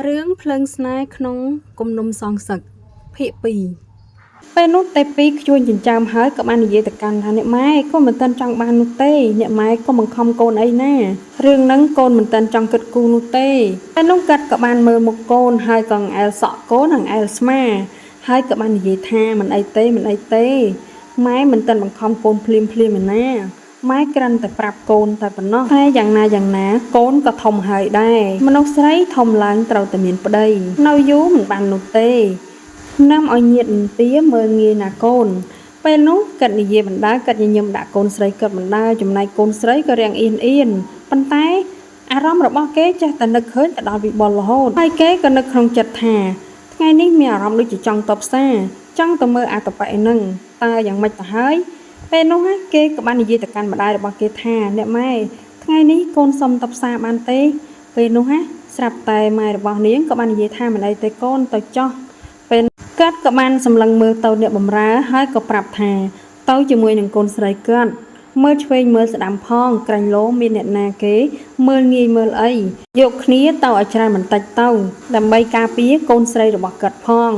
រឿងភ្លើងស្នេហ៍ក្នុងគំនុំសងសឹកភាគ2ពេលនោះតែពីរជួញចិញ្ចើមហើយក៏បាននិយាយទៅកាន់ថាអ្នកម៉ែក៏មិនទាន់ចង់បាននោះទេអ្នកម៉ែក៏បង្ខំកូនអីណារឿងហ្នឹងកូនមិនទាន់ចង់គិតគូរនោះទេពេលនោះកាត់ក៏បានមើលមុខកូនហើយក៏អែលសក់កូននិងអែលស្មាហើយក៏បាននិយាយថាមិនអីទេម៉ែមិនទាន់បង្ខំកូនភ្លាមឯណាម៉ែគ្រាន់តែប្រាប់កូនតែប៉ុណ្ណោះតែយ៉ាងណាកូនក៏ធំហើយដែរមនុស្សស្រីធំឡើងត្រូវតែមានប្តីនៅយូរមិនបាននោះទេនាំឲ្យញាតិនទាមើលងាយណាកូនពេលនោះកាត់និយាយបណ្ដាកាត់ញញឹមដាក់កូនស្រីគាត់បណ្ដាចំណែកកូនស្រីក៏រាំងអៀនប៉ុន្តែអារម្មណ៍របស់គេចេះតែនឹកឃើញទៅដល់វិបុលរហូតហើយគេក៏នឹកក្នុងចិត្តថាថ្ងៃនេះមានអារម្មណ៍ដូចជាចង់តបសារចង់ទៅមើលអាតបៈឯហ្នឹងតើយ៉ាងម៉េចទៅហើយពេលនោះគេក៏បាននិយាយទៅកាន់ម្ដាយរបស់គេថាអ្នកម៉ែថ្ងៃនេះកូនសុំតបសារបានទេពេលនោះស្រាប់តែម៉ែរបស់នាងក៏បាននិយាយថាមិនអីទេកូនទៅចោះពេលកាត់ក៏បានសម្លឹងមើលទៅអ្នកបម្រើហើយក៏ប្រាប់ថាទៅជាមួយនឹងកូនស្រីគាត់មើលឆ្វេងមើលស្ដាំផងក្រាញ់លោមានអ្នកណាគេមើលងាយមើលអីយកគ្នាទៅឲ្យច្រើនបន្តិចទៅដើម្បីការពារកូនស្រីរបស់គាត់ផង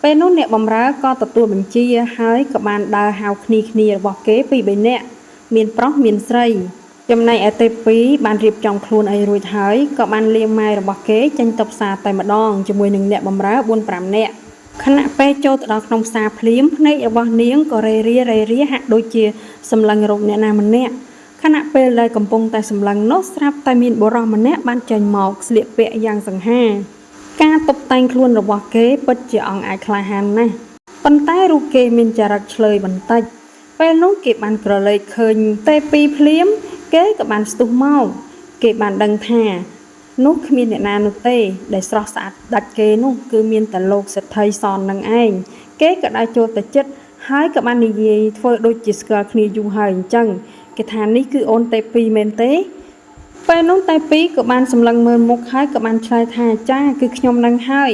ពេលនោះអ្នកបម្រើក៏ទទួលបញ្ជាហើយក៏បានដើរហៅគ្នារបស់គេពីរបីនាក់មានប្រុសមានស្រីចំណែកឯទេពីបានរៀបចំខ្លួនអីរួចហើយក៏បានលាម៉ែរបស់គេចេញទៅផ្សារតែម្ដងជាមួយនឹងអ្នកបម្រើ 4-5 នាក់ខណៈពេលចូលទៅដល់ក្នុងផ្សារភ្លាមភ្នែករបស់នាងក៏រេរាហាក់ដូចជាសម្លឹងរកអ្នកណាម្នាក់ខណៈពេលដែលកំពុងតែសម្លឹងនោះស្រាប់តែមានបុរសម្នាក់បានចេញមកស្លៀកពាក់យ៉ាងសង្ហាការតុបតែងខ្លួនរបស់គេពិតជាអង្អាចក្លាហានណាស់ប៉ុន្តែរូបគេមានចរិតឆ្លើយបន្តិចពេលនោះគេបានក្រឡេកឃើញទេពីភ្លាមគេក៏បានស្ទុះមកគេបានដឹងថានោះគ្មានអ្នកណានោះទេដែលស្រស់ស្អាតដាច់គេនោះគឺមានតែលោកសេដ្ឋីសននឹងឯងគេក៏ដើរចូលទៅជិតហើយក៏បាននិយាយធ្វើដូចជាស្គាល់គ្នាយូរហើយអញ្ចឹងគេថានេះគឺអូនទេពីមែនទេពេលនោះតែពីក៏បានសម្លឹងមើលមុខហើយក៏បានឆ្លើយថាចាគឺខ្ញុំនឹងហើយ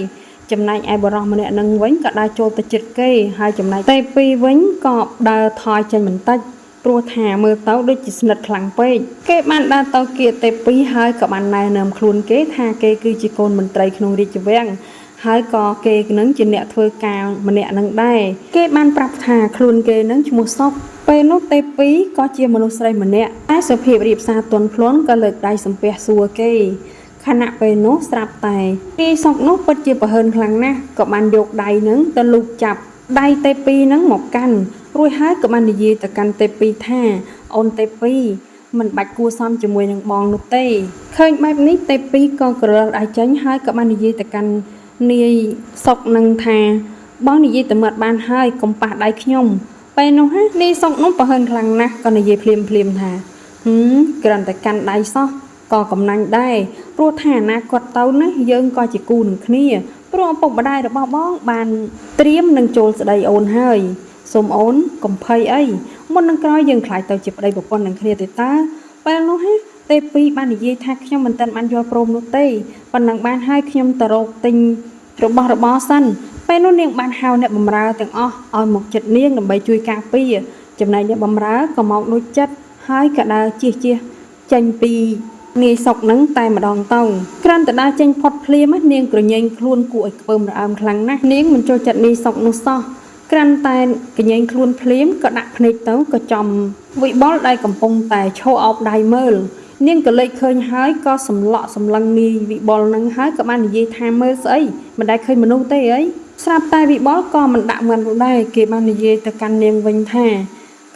ចំណែកឯបរិសម្នាក់នឹងវិញក៏ដើរចូលទៅជិតគេហើយចំណែកតែពីវិញក៏ដើរថយចេញបន្តិចព្រោះថាមើលទៅដូចជាស្និទ្ធខ្លាំងពេកគេបានដើរទៅគៀកទេពីហើយក៏បានណែនាំខ្លួនគេថាគេគឺជាកូនមន្ត្រីក្នុងរាជវាំងហើយក៏គេនឹងជាអ្នកធ្វើការម្នាក់នឹងដែរគេបានប្រាប់ថាខ្លួនគេនឹងឈ្មោះសុកពេលនោះទេពីក៏ជាមនុស្សស្រីម្នាក់តែសុភាពរៀបសារទន់ភ្លន់ក៏លើកដៃសំពះសួរគេខណៈពេលនោះស្រាប់តែគេសុកនោះពិតជាប្រហើនខ្លាំងណាស់ក៏បានយកដៃនឹងទៅលូកចាប់ដៃទេពីនឹងមកកាន់រួចហើយក៏បាននិយាយទៅកាន់ទេពីថាអូនទេពីមិនបាច់គួសមជាមួយនឹងបងនោះទេឃើញបែបនេះទេពីក៏ក្រឡដៃចេញហើយក៏បាននិយាយទៅកាន់នាយសុកនឹងថាបងនិយាយទៅមាត់បានហើយកុំប៉ះដៃខ្ញុំពេលនោះនាយសុកនោះប្រហើនខ្លាំងណាស់ក៏និយាយភ្លាមថាគ្រាន់តែកាន់ដៃសោះក៏កំណាញ់ដែរព្រោះថាអនាគតទៅណាយើងក៏ជាគូនឹងគ្នាព្រោះឪពុកម្ដាយរបស់បងបានត្រៀមនឹងចូលស្ដីអូនហើយសូមអូនកុំភ័យអីមុននឹងក្រោយយើងខ្លាចទៅជាប្តីប្រពន្ធនឹងគ្នាទេតើពេលនោះទេពីបាននិយាយថាខ្ញុំមិនទាន់បានយល់ព្រមនោះទេប៉ុណ្ណឹងបានហើយខ្ញុំទៅរកទិញរបស់របរសិនពេលនោះនាងបានហៅអ្នកបម្រើទាំងអស់ឲ្យមកចិត្តនាងដើម្បីជួយការពារចំណែកអ្នកបម្រើក៏មកដូចចិត្តហើយក៏ដើរជិះចេញពីនាយសុកនឹងតែម្ដងទៅក្រាន់តែដើរចេញផុតភ្លាមនាងក្រញែងខ្លួនគួរឲ្យខ្ពើមរអើមខ្លាំងណាស់នាងមិនចូលចិត្តនាយសុកនោះសោះក្រាន់តែក្រញែងខ្លួនភ្លាមក៏ដាក់ភ្នែកទៅក៏ចំវិបុលដែលកំពុងតែឈោអោបដៃមើលនាងក៏លេចឃើញហើយក៏សម្លក់សម្លឹងនាយវិបុលនឹងហើយក៏បាននិយាយថាមើលស្អីមិនដែលឃើញមនុស្សទេអីស្រាប់តែវិបុលក៏មិនដាក់មិនដែរគេបាននិយាយទៅកាន់នាងវិញថា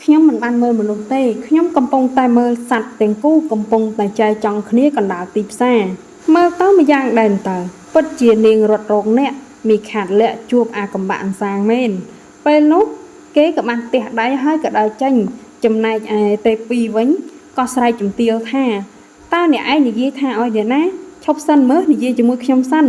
ខ្ញុំមិនបានមើលមនុស្សទេខ្ញុំកំពុងតែមើលសត្វទាំងគូកំពុងតែចែកចង់គ្នាកណ្ដាលទីផ្សារមើលទៅម្យ៉ាងដែរតើពិតជានាងរត់រោគអ្នកមីខាត់លាក់ជួបអាកំបាក់អន្សាងមែនពេលនោះគេក៏បានទះដៃហើយក៏ដើរចេញចំណែកឯទេពីវិញក៏ស្រែកជំទាវថាតើអ្នកឯងនិយាយថាឲ្យអ្នកណាឈប់សិនមើលនិយាយជាមួយខ្ញុំសិន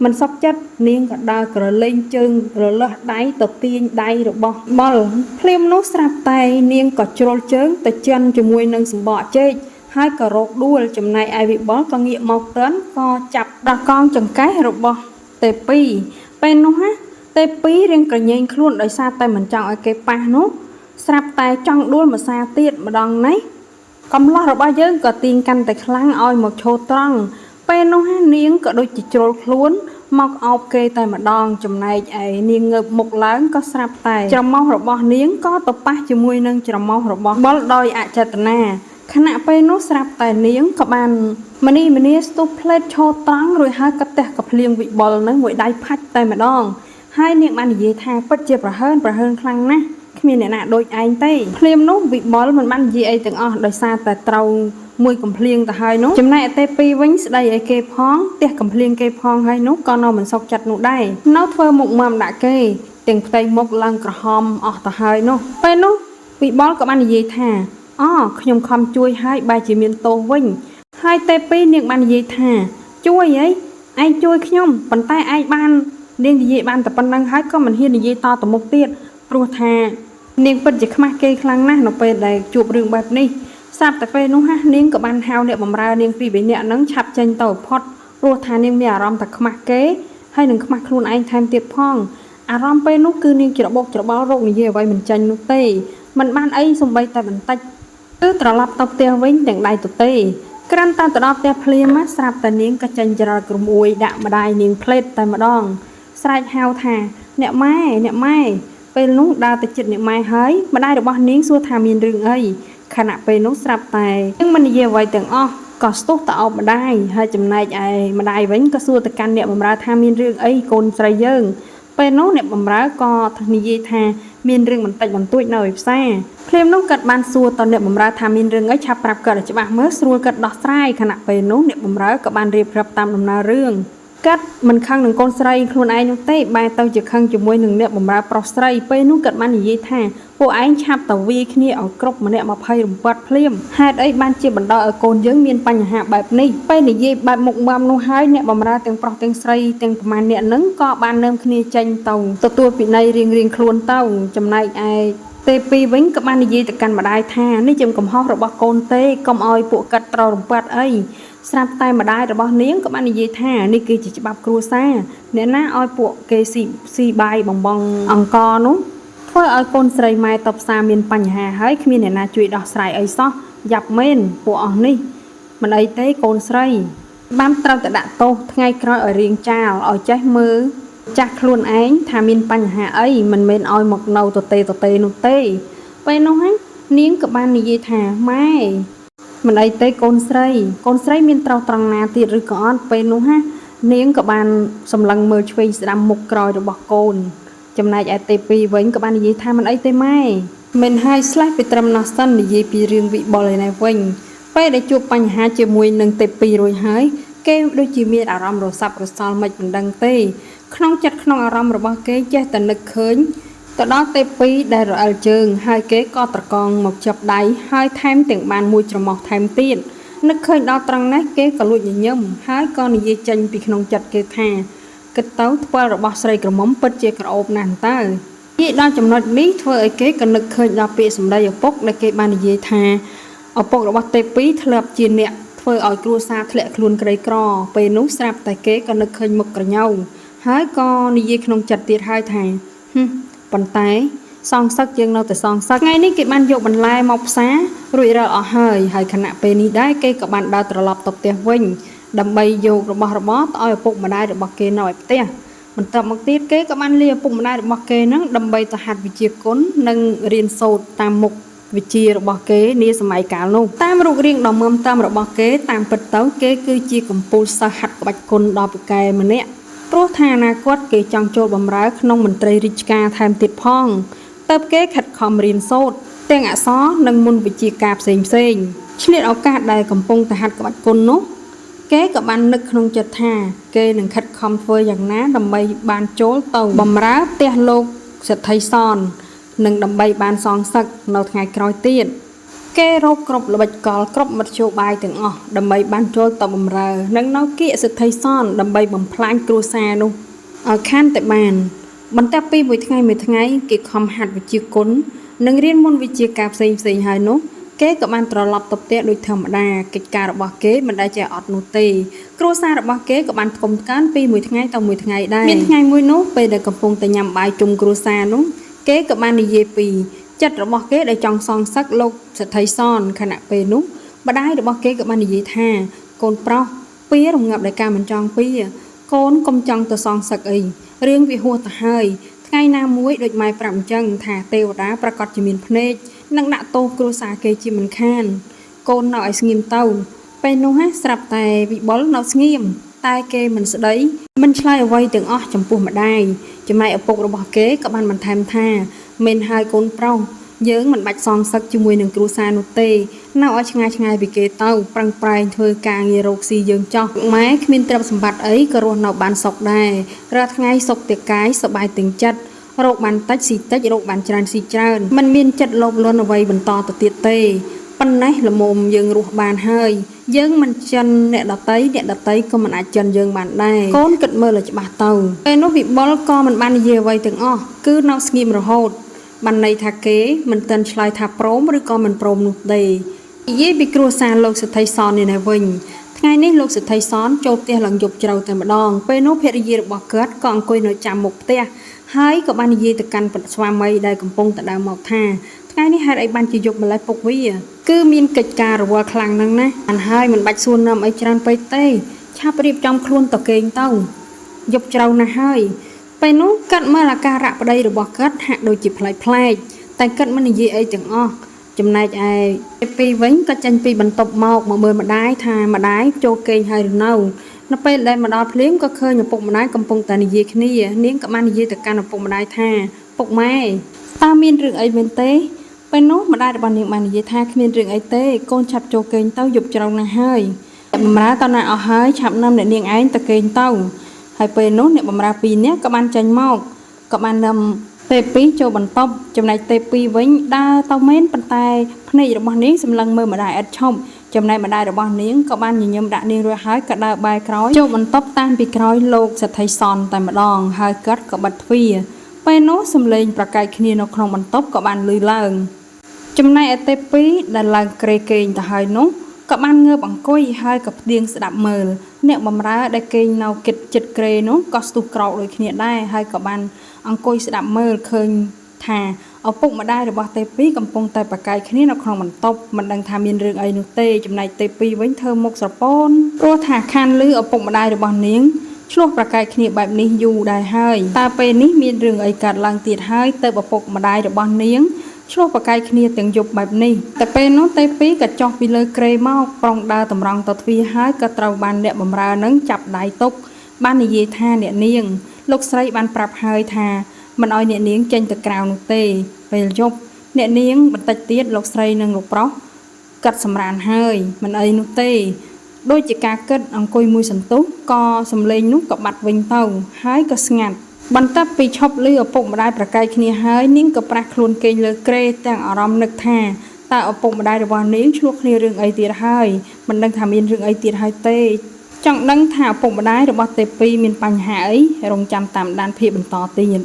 មិនសុខចិត្តនាងក៏ដើរក្រឡេងជើងរលាស់ដៃទៅទាញដៃរបស់បុលភ្លាមនោះស្រាប់តែនាងក៏ជ្រុលជើងទៅចិនជាមួយនឹងសម្បកចេកហើយក៏រោគដួលចំណែកឯវិបុលក៏ងាកមកទាន់ក៏ចាប់ដោះកងចង្កេះរបស់ទេពីពេលនោះទេពីរៀងក្រញែងខ្លួនដោយសារតែមិនចង់ឲ្យគេប៉ះនោះស្រាប់តែចង់ដួលមួយសារទៀតម្ដងនេះកំឡោះរបស់យើងក៏ទាញកាន់តែខ្លាំងឲ្យមកឈោត្រង់ ពេលនោះនាងក៏ដូចជាជ្រុលខ្លួនមកអោបគេតែម្ដងចំណែកឯនាងងើបមុខឡើងក៏ស្រាប់តែច្រមុះរបស់នាងក៏ទៅប៉ះជាមួយនឹងច្រមុះរបស់បុលដោយអចេតនាខណៈពេលនោះស្រាប់តែនាងក៏បានមនីស្ទុះផ្លេតឈរត្រង់រួចហើយក៏ទះក៏ភ្លៀងវិបុលនឹងមួយដៃផាច់តែម្ដងហើយនាងបាននិយាយថាពិតជាប្រហើនខ្លាំងណាស់គ្មានអ្នកណាដូចឯងទេភ្លាមនោះវិបុលមិនបាននិយាយអីទាំងអស់ដោយសារតែត្រូវមួយកំភ្លៀងទៅហើយនោះចំណែកទេពីវិញស្ដីឲ្យគេផងទះកំភ្លៀងគេផងហើយនោះក៏នៅមិនសុខចិត្តនោះដែរនៅធ្វើមុខមាំដាក់គេទាំងផ្ទៃមុខឡើងក្រហមអស់ទៅហើយនោះពេលនោះវិបុលក៏បាននិយាយថាខ្ញុំខំជួយហើយបែរជាមានទោសវិញហើយទេពីនាងបាននិយាយថាជួយអីឯងជួយខ្ញុំប៉ុន្តែឯងបាននាងនិយាយបានតែប៉ុណ្្នឹងហើយក៏មិនហ៊ាននិយាយតទៅមុខទៀតព្រោះថានាងពិតជាខ្មាស់គេខ្លាំងណាស់នៅពេលដែលជួបរឿងបែបនេះស្រាប់តែពេលនោះនាងក៏បានហៅអ្នកបម្រើនាងពីរនាក់ហ្នឹងឆាប់ចេញទៅផុតព្រោះថានាងមានអារម្មណ៍ថាខ្មាស់គេហើយនឹងខ្មាស់ខ្លួនឯងថែមទៀតផងអារម្មណ៍ពេលនោះគឺនាងច្របូកច្របល់រោគនិយាយអ្វីមិនចាញ់នោះទេមិនបានអីសំបីតែបន្តិចគឺត្រឡប់ទៅផ្ទះវិញទាំងដៃទទេក្រាន់តែទៅដល់ផ្ទះភ្លាមស្រាប់តែនាងក៏ចេញចរក្រមួយដាក់ម្ដាយនាងផ្លេតតែម្ដងស្រែកហៅថាអ្នកម៉ែពេលនោះដើរទៅជិតអ្នកម៉ែហើយម្ដាយរបស់នាងសួរថាមានរឿងអីខណៈពេលនោះស្រាប់តែនាងមិននិយាយអ្វីទាំងអស់ក៏ស្ទុះទៅអោបម្ដាយហើយចំណែកឯម្ដាយវិញក៏សួរទៅកាន់អ្នកបម្រើថាមានរឿងអីកូនស្រីយើងពេលនោះអ្នកបម្រើក៏និយាយថាមានរឿងបន្តិចបន្តួចនៅឯផ្សារភ្លាមនោះគាត់បានសួរទៅអ្នកបម្រើថាមានរឿងអីឆាប់ប្រាប់គាត់ឲ្យច្បាស់មើលស្រួលគាត់ដោះស្រាយខណៈពេលនោះអ្នកបម្រើក៏បានរៀបរាប់តាមដំណើររឿងគាត់មិនខឹងនឹងកូនស្រីខ្លួនឯងនោះទេបែរទៅជាខឹងជាមួយនឹងអ្នកបម្រើប្រុសស្រីពេលនោះគាត់បាននិយាយថាពួកឯងឆាប់ទៅវាយគ្នាឲ្យគ្រប់ម្នាក់20រំពាត់ភ្លាមហេតុអីបានជាបណ្ដោះឲ្យកូនយើងមានបញ្ហាបែបនេះពេលនិយាយបែបមុខមាំនោះហើយអ្នកបម្រើទាំងប្រុសទាំងស្រីទាំងប្រមាណអ្នកហ្នឹងក៏បាននាំគ្នាចេញទៅទទួលពិន័យរៀងខ្លួនទៅចំណែកឯទេពីវិញក៏បាននិយាយទៅកាន់ម្ដាយថានេះជាកំហុសរបស់កូនទេកុំឲ្យពួកគាត់ត្រូវរំពាត់អីស្រាប់តែម្ដាយរបស់នាងក៏បាននិយាយថានេះគឺជាច្បាប់គ្រួសារអ្នកណាឲ្យពួកគេស៊ីបាយបំបងអង្គនោះធ្វើឲ្យកូនស្រីម៉ែទៅផ្សារមានបញ្ហាហើយគ្មានអ្នកណាជួយដោះស្រាយអីសោះយ៉ាប់មែនពួកអស់នេះមិនអីទេកូនស្រីបានត្រូវតែដាក់ទោសថ្ងៃក្រោយឲ្យរៀងចាលឲ្យចេះមើលចាស់ខ្លួនឯងថាមានបញ្ហាអីមិនមែនឲ្យមកនៅទទេនោះទេពេលនោះនាងក៏បាននិយាយថាម៉ែមិនអីទេកូនស្រីមានត្រូវត្រង់ណាទៀតឬក៏អត់ពេលនោះនាងក៏បានសម្លឹងមើលឆ្វេងស្ដាំមុខក្រោយរបស់កូនចំណែកឯទេពីវិញក៏បាននិយាយថាមិនអីទេម៉ែមិនហើយស្លេះពីត្រឹមនោះសិននិយាយពីរឿងវិបុលឯនេះវិញពេលដែលជួបបញ្ហាជាមួយនឹងទេពីរួចហើយគេដូចជាមានអារម្មណ៍រសាប់រសល់មិនដឹងទេក្នុងចិត្តក្នុងអារម្មណ៍របស់គេចេះតែនឹកឃើញទៅដល់ទេពីដែលរអិលជើងហើយគេក៏ត្រកងមកចាប់ដៃហើយថែមទាំងបានមួយច្រមុះថែមទៀតនឹកឃើញដល់ត្រង់នេះគេក៏លួចញញឹមហើយក៏និយាយចេញពីក្នុងចិត្តគេថាគិតទៅថ្ពាល់របស់ស្រីក្រមុំពិតជាក្រអូបណាស់តើនិយាយដល់ចំណុចនេះធ្វើឲ្យគេក៏នឹកឃើញដល់ពាក្យសម្ដីឪពុកដែលគេបាននិយាយថាឪពុករបស់ទេពីធ្លាប់ជាអ្នកធ្វើឲ្យគ្រួសារធ្លាក់ខ្លួនក្រីក្រពេលនោះស្រាប់តែគេក៏នឹកឃើញមុខក្រញ៉ៅហើយក៏និយាយក្នុងចិត្តទៀតហើយថាប៉ុន្តែសងសឹកយើងនៅតែសងសឹកថ្ងៃនេះគេបានយកបន្លែមកផ្សាររួចរាល់អស់ហើយខណៈពេលនេះដែរគេក៏បានដើរត្រឡប់ទៅផ្ទះវិញដើម្បីយករបស់របរទៅឲ្យឪពុកម្ដាយរបស់គេនៅឯផ្ទះបន្ទាប់មកទៀតគេក៏បានលាឪពុកម្ដាយរបស់គេនឹងដើម្បីទៅហាត់វិជ្ជាគុណនិងរៀនសូត្រតាមមុខវិជ្ជារបស់គេនាសម័យកាលនោះតាមរូបរាងដ៏មើមតាមរបស់គេតាមពិតទៅគេគឺជាកម្ពុជាសិស្សហាត់ក្បាច់គុណដ៏ពូកែម្នាក់ព្រោះថាអនាគតគេចង់ចូលបម្រើក្នុងមន្ត្រីរាជការថែមទៀតផងតើបគេខិតខំរៀនសូត្រទាំងអក្សរនិងមន្តវិជ្ជាការផ្សេងឆ្លៀតឱកាសដែលកំពុងតែហាត់ក្បាច់គុណនោះគេក៏បាននឹកក្នុងចិត្តថាគេនឹងខិតខំធ្វើយ៉ាងណាដើម្បីបានចូលទៅបម្រើផ្ទះលោកសេដ្ឋីសននិងដើម្បីបានសងសឹកនៅថ្ងៃក្រោយទៀតគេរកគ្រប់ល្បិចកលគ្រប់មធ្យោបាយទាំងអស់ដើម្បីបានចូលទៅបម្រើនិងនៅគៀកសេដ្ឋីសនដើម្បីបំផ្លាញគ្រួសារនោះឲ្យខានតែបានបន្ទាប់ពីមួយថ្ងៃគេខំហាត់វិជ្ជាគុណនិងរៀនមន្តវិជ្ជាការផ្សេងហើយនោះគេក៏បានត្រឡប់ទៅផ្ទះដូចធម្មតាកិច្ចការរបស់គេមិនដែលចេះអត់នោះទេគ្រួសាររបស់គេក៏បានថ្កុំថ្កើងពីមួយថ្ងៃទៅមួយថ្ងៃដែរមានថ្ងៃមួយនោះពេលដែលកំពុងតែញ៉ាំបាយជុំគ្រួសារនោះគេក៏បាននិយាយពីចិត្តរបស់គេដែលចង់សងសឹកលោកសេដ្ឋីសនខណៈពេលនោះម្ដាយរបស់គេក៏បាននិយាយថាកូនប្រុស ពីរងាប់ដោយការមិនចង់ពីកូនកុំចង់ទៅសងសឹកអីរឿងវាហួសទៅហើយថ្ងៃណាមួយដូចម៉ែប្រាប់អញ្ចឹងថាទេវតាប្រកាសជាមានភ្នែកនឹងដាក់ទោសគ្រួសារគេជាមិនខានកូននៅឲ្យស្ងៀមទៅពេលនោះស្រាប់តែវិបុលនៅស្ងៀមតែគេមិនស្ដីមិនឆ្លើយអ្វីទាំងអស់ចំពោះម្ដាយចំណែកឪពុករបស់គេក៏បានបន្ថែមថាមិនហើយកូនប្រុសយើងមិនបាច់សងសឹកជាមួយនឹងគ្រួសារនោះទេនៅឲ្យឆ្ងាយពីគេទៅប្រឹងប្រែងធ្វើការងាររកស៊ីយើងចោះម៉ែគ្មានទ្រព្យសម្បត្តិអីក៏រស់នៅបានសុខដែររាល់ថ្ងៃសុខទាំងកាយសប្បាយទាំងចិត្តរកបានតិចស៊ីតិចរកបានច្រើនស៊ីច្រើនមិនមានចិត្តលោភលន់អ្វីបន្តទៅទៀតទេប៉ុណ្ណេះល្មមយើងរស់បានហើយយើងមិនចិនអ្នកដតីក៏មិនអាចចិនយើងបានដែរកូនគិតមើលឲ្យច្បាស់ទៅពេលនោះវិបុលក៏មិនបាននិយាយអ្វីទាំងអស់គឺនៅស្ងៀមរហូតបានន័យថាគេមិនទាន់ឆ្លើយថាព្រមឬក៏មិនព្រមនោះទេនិយាយពីគ្រួសារលោកសេដ្ឋីសននេះវិញថ្ងៃនេះលោកសេដ្ឋីសនចូលផ្ទះឡើងយប់ជ្រៅតែម្ដងពេលនោះភរិយារបស់គាត់ក៏អង្គុយនៅចាំមុខផ្ទះហើយក៏បាននិយាយទៅកាន់ស្វាមីដែលកំពុងតែដើរមកថាថ្ងៃនេះហេតុអីបានជាយប់ម្លេះពុកវាគឺមានកិច្ចការរវល់ខ្លាំងណាស់ណាអានហើយមិនបាច់សួរនាំអីច្រើនពេកទេឆាប់រៀបចំខ្លួនទៅគេងទៅយប់ជ្រៅណាស់ហើយពេលនោះគាត់មើលអាការៈប្តីរបស់គាត់ហាក់ដូចជាប្លែកតែគាត់មិននិយាយអីទាំងអស់ចំណែកឯពេលវិញក៏ចេញពីបន្ទប់មកមើលម្ដាយថាម្ដាយចូលគេងហើយឬនៅពេលដែលមកដល់ភ្លាមក៏ឃើញឪពុកម្ដាយកំពុងតែនិយាយគ្នានាងក៏បាននិយាយទៅកាន់ឪពុកម្ដាយថាពុកម៉ែតើមានរឿងអីមែនទេពេលនោះម្ដាយរបស់នាងបាននិយាយថាគ្មានរឿងអីទេកូនឆាប់ចូលគេងទៅយប់ជ្រៅណាស់ហើយបម្រើតណាអស់ហើយឆាប់នាំអ្នកនាងឯងទៅគេងទៅហើយពេលនោះអ្នកបម្រើ2នាក់ក៏បានចេញមកក៏បាននាំទេពីចូលបន្ទប់ចំណែកទេពីវិញដើរទៅមែនប៉ុន្តែភ្នែករបស់នាងសម្លឹងមើលម្ដាយឥតឈប់ចំណែកម្ដាយរបស់នាងក៏បានញញឹមដាក់នាងរួចហើយក៏ដើរបែរក្រោយចូលបន្ទប់តាមពីក្រោយលោកសេដ្ឋីសនតែម្ដងហើយគាត់ក៏បិទទ្វារពេលនោះសំឡេងប្រកែកគ្នានៅក្នុងបន្ទប់ក៏បានឮឡើងចំណែកឯទេពីដែលឡើងក្រេគេងទៅហើយនោះក៏បានងើបអង្គុយហើយក៏ផ្ទៀងស្ដាប់មើលអ្នកបម្រើដែលគេងនៅគិតចិត្តក្រេនោះក៏ស្ទុះក្រោកដូចគ្នាដែរហើយក៏បានអង្គុយស្ដាប់មើលឃើញថាឪពុកម្ដាយរបស់ទេពីកំពុងតែប្រកែកគ្នានៅក្នុងបន្ទប់មិនដឹងថាមានរឿងអីនោះទេចំណែកទេពីវិញធ្វើមុខស្រពោនព្រោះថាខានឮឪពុកម្ដាយរបស់នាងឆ្លោះប្រកែកគ្នាបែបនេះយូរដែរហើយតើពេលនេះមានរឿងអីកើតឡើងទៀតហើយទៅឪពុកម្ដាយរបស់នាងឆ្លោះប្រកែកគ្នាទាំងយប់បែបនេះតែពេលនោះទេពីក៏ចុះពីលើក្រេមកប្រុងដើរតម្រង់ទៅទ្វារហើយក៏ត្រូវបានអ្នកបម្រើនឹងចាប់ដៃទុកបាននិយាយថាអ្នកនាងលោកស្រីបានប្រាប់ហើយថាមិនឲ្យអ្នកនាងចេញទៅក្រៅនោះទេពេលយប់អ្នកនាងបន្តិចទៀតលោកស្រីនិងលោកប្រុសកាត់សម្រានហើយមិនអីនោះទេដូចជាការគិតអង្គុយមួយសន្ទុះក៏សំឡេងនោះក៏បាត់វិញទៅហើយក៏ស្ងាត់បន្ទាប់ពីឈប់ឮឪពុកម្ដាយប្រកែកគ្នាហើយនាងក៏ប្រះខ្លួនគេងលើក្រេទាំងអារម្មណ៍នឹកថាតើឪពុកម្ដាយរបស់នាងឆ្លោះគ្នារឿងអីទៀតហើយមិនដឹងថាមានរឿងអីទៀតហើយទេចង់ដឹងថាឪពុកម្ដាយរបស់ទេពីមានបញ្ហាអីរងចាំតាមដានភាពបន្តទៀត